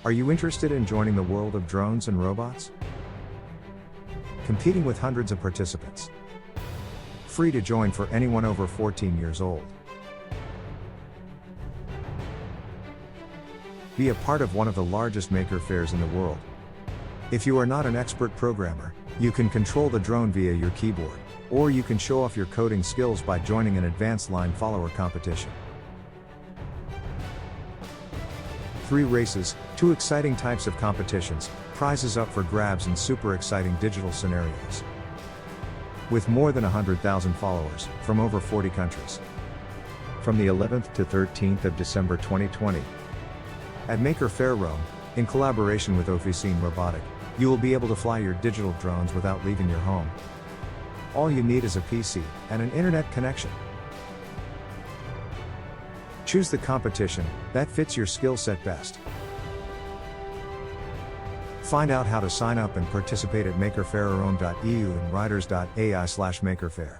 Are you interested in joining the world of drones and robots? Competing with hundreds of participants. Free to join for anyone over 14 years old. Be a part of one of the largest maker fairs in the world. If you are not an expert programmer, you can control the drone via your keyboard, or you can show off your coding skills by joining an advanced line follower competition. 3 races, 2 exciting types of competitions, prizes up for grabs and super exciting digital scenarios. With more than 100,000 followers, from over 40 countries. From the 11th to 13th of December 2020. At Maker Faire Rome, in collaboration with Officine Robotic, you will be able to fly your digital drones without leaving your home. All you need is a PC and an internet connection. Choose the competition that fits your skill set best. Find out how to sign up and participate at makerfairerome.eu and riders.ai/makerfaire.